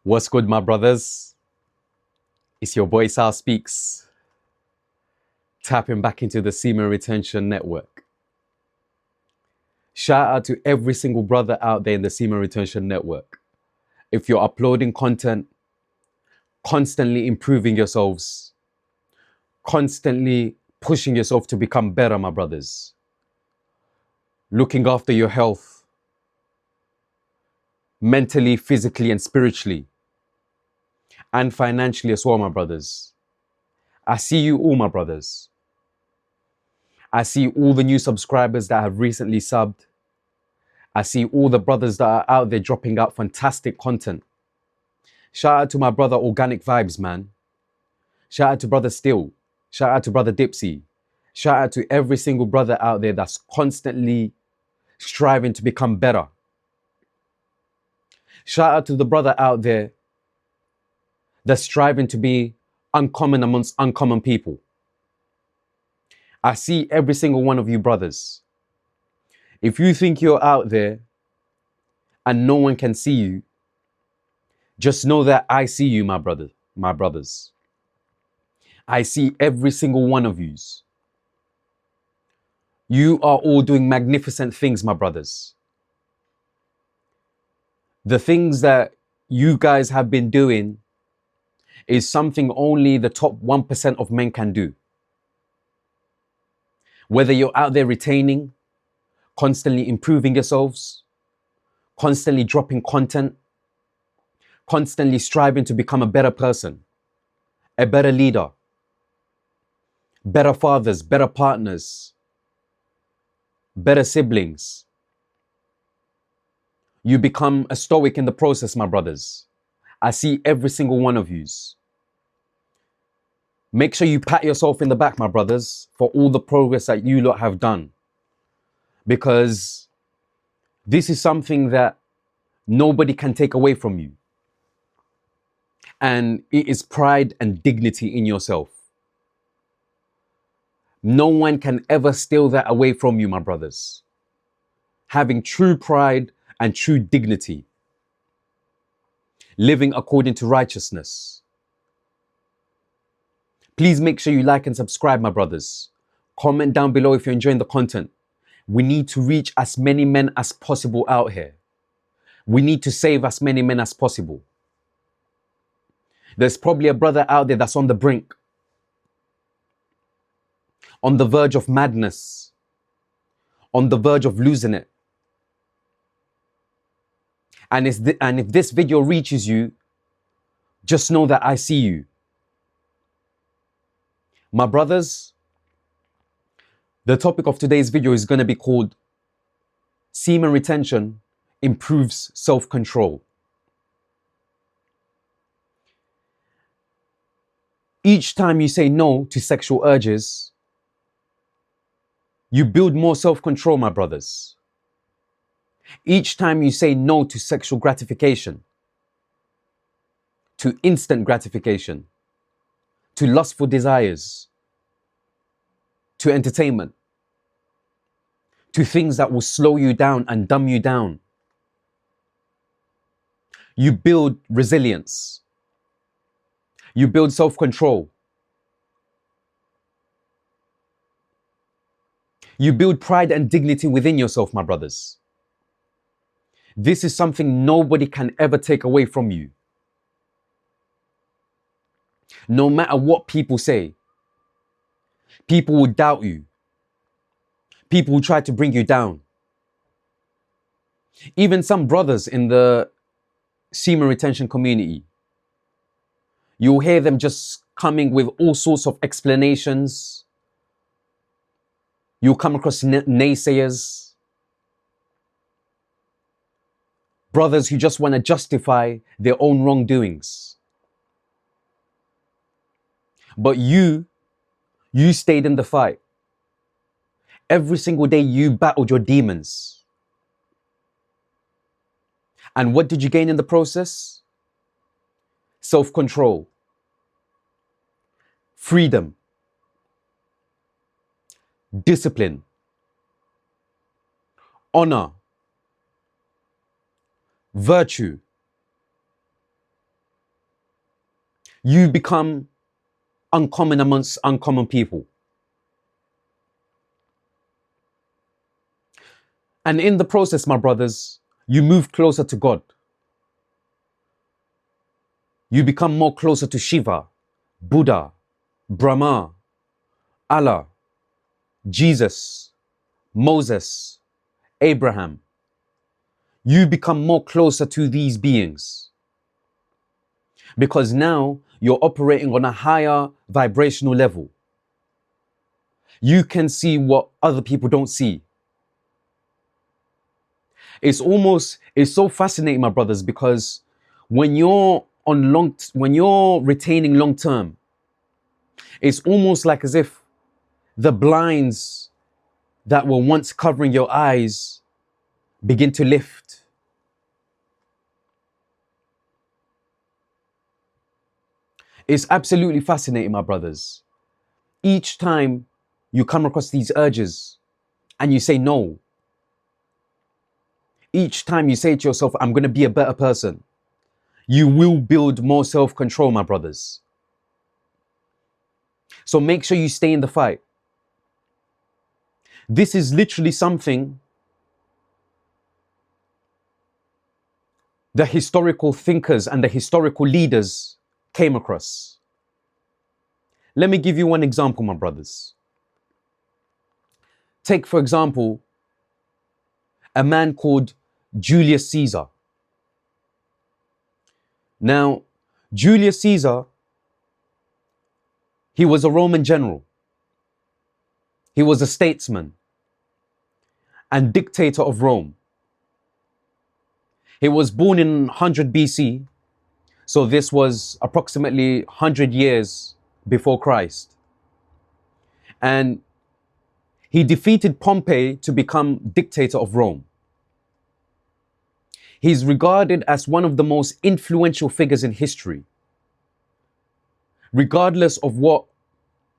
What's good, my brothers? It's your boy Sal Speaks, tapping back into the Semen Retention Network. Shout out to every single brother out there in the Semen Retention Network. If you're uploading content, constantly improving yourselves, constantly pushing yourself to become better, my brothers. Looking after your health, mentally, physically, and spiritually, and financially as well, my brothers. I see you all, my brothers. I see all the new subscribers that have recently subbed. I see all the brothers that are out there dropping out fantastic content. Shout out to my brother Organic Vibes, man. Shout out to brother Still. Shout out to brother Dipsy. Shout out to every single brother out there that's constantly striving to become better. Shout out to the brother out there that's striving to be uncommon amongst uncommon people. I see every single one of you brothers. If you think you're out there and no one can see you, just know that I see you, my brothers. I see every single one of yous. You are all doing magnificent things, my brothers. The things that you guys have been doing is something only the top 1% of men can do. Whether you're out there retaining, constantly improving yourselves, constantly dropping content, constantly striving to become a better person, a better leader, better fathers, better partners, better siblings. You become a stoic in the process, my brothers. I see every single one of yous. Make sure you pat yourself in the back, my brothers, for all the progress that you lot have done. Because this is something that nobody can take away from you. And it is pride and dignity in yourself. No one can ever steal that away from you, my brothers. Having true pride and true dignity. Living according to righteousness. Please make sure you like and subscribe, my brothers. Comment down below if you're enjoying the content. We need to reach as many men as possible out here. We need to save as many men as possible. There's probably a brother out there that's on the brink, on the verge of madness, on the verge of losing it. And if this video reaches you, just know that I see you. My brothers, the topic of today's video is going to be called Semen Retention Improves Self-Control. Each time you say no to sexual urges, you build more self-control, my brothers. Each time you say no to sexual gratification, to instant gratification, to lustful desires, to entertainment, to things that will slow you down and dumb you down, you build resilience. You build self-control. You build pride and dignity within yourself, my brothers. This is something nobody can ever take away from you. No matter what people say, people will doubt you. People will try to bring you down. Even some brothers in the semen retention community, you'll hear them just coming with all sorts of explanations. You'll come across naysayers. Brothers who just want to justify their own wrongdoings. But you stayed in the fight. Every single day you battled your demons. And what did you gain in the process? Self-control. Freedom. Discipline. Honor. Virtue. you become uncommon amongst uncommon people. And in the process, my brothers, you move closer to God. You become more closer to Shiva, Buddha, Brahma, Allah, Jesus, Moses, Abraham. You become more closer to these beings because now you're operating on a higher vibrational level. You can see what other people don't see. It's so fascinating, my brothers, because when you're retaining long term, it's almost like as if the blinds that were once covering your eyes begin to lift. It's absolutely fascinating, my brothers. Each time you come across these urges and you say no, each time you say to yourself, I'm going to be a better person, you will build more self-control, my brothers. So make sure you stay in the fight. This is literally something the historical thinkers and the historical leaders came across. Let me give you one example, my brothers. Take, for example, a man called Julius Caesar. Now, Julius Caesar, he was a Roman general. He was a statesman and dictator of Rome. He was born in 100 BC, so this was approximately 100 years before Christ. And he defeated Pompey to become dictator of Rome. He's regarded as one of the most influential figures in history. Regardless of what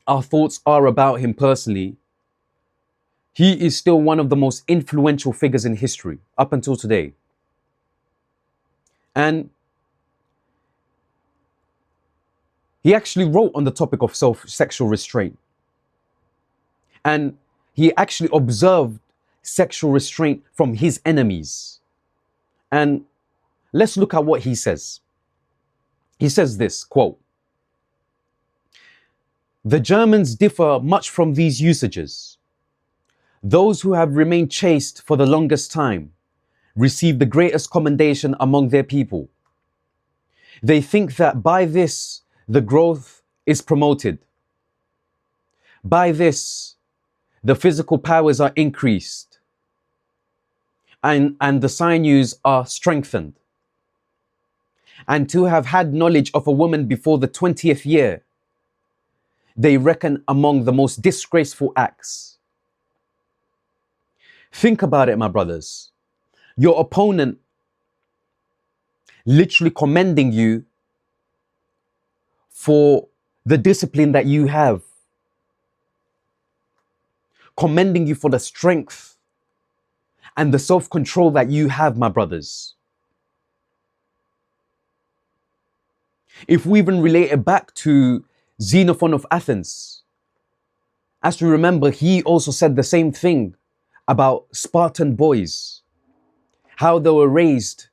our thoughts are about him personally, he is still one of the most influential figures in history up until today. And he actually wrote on the topic of sexual restraint. And he actually observed sexual restraint from his enemies. And let's look at what he says. He says this, quote, "The Germans differ much from these usages. Those who have remained chaste for the longest time receive the greatest commendation among their people. They think that by this the growth is promoted. By this the physical powers are increased and the sinews are strengthened. And to have had knowledge of a woman before the 20th year, they reckon among the most disgraceful acts." Think about it, my brothers. Your opponent literally commending you for the discipline that you have, commending you for the strength and the self-control that you have, my brothers. If we even relate it back to Xenophon of Athens, as we remember, he also said the same thing about Spartan boys, how they were raised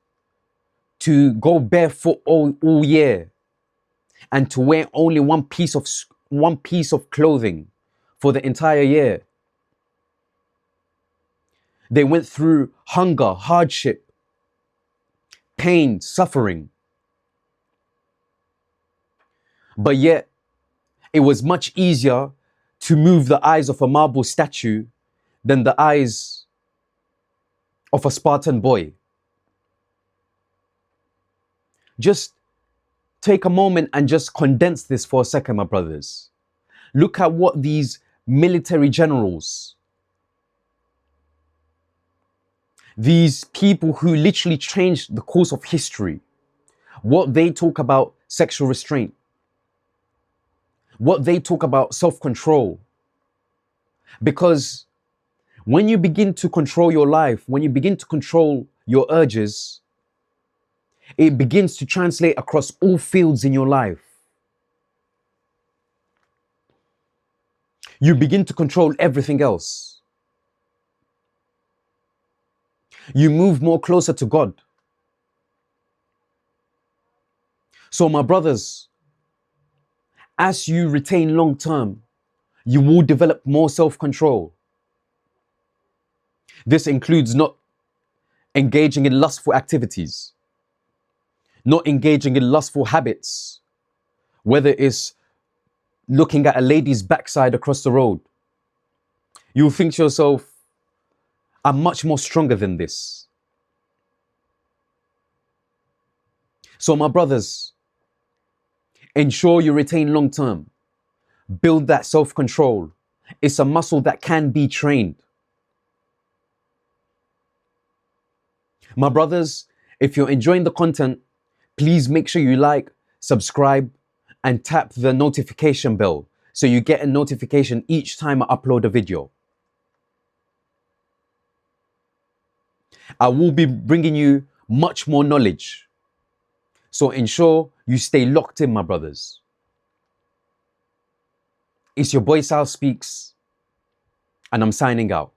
to go barefoot all year and to wear only one piece of clothing for the entire year. They went through hunger, hardship, pain, suffering. But yet, it was much easier to move the eyes of a marble statue than the eyes of a Spartan boy. Just take a moment and just condense this for a second, my brothers. Look at what these military generals, these people who literally changed the course of history, what they talk about sexual restraint, what they talk about self-control. Because when you begin to control your life, when you begin to control your urges, it begins to translate across all fields in your life. you begin to control everything else. You move more closer to God. So my brothers, as you retain long term, you will develop more self-control. This includes not engaging in lustful activities, not engaging in lustful habits, whether it's looking at a lady's backside across the road. You'll think to yourself, I'm much more stronger than this. So my brothers, ensure you retain long term. Build that self-control. It's a muscle that can be trained. My brothers, if you're enjoying the content, please make sure you like, subscribe, and tap the notification bell so you get a notification each time I upload a video. I will be bringing you much more knowledge. So ensure you stay locked in, my brothers. It's your boy Sal Speaks, and I'm signing out.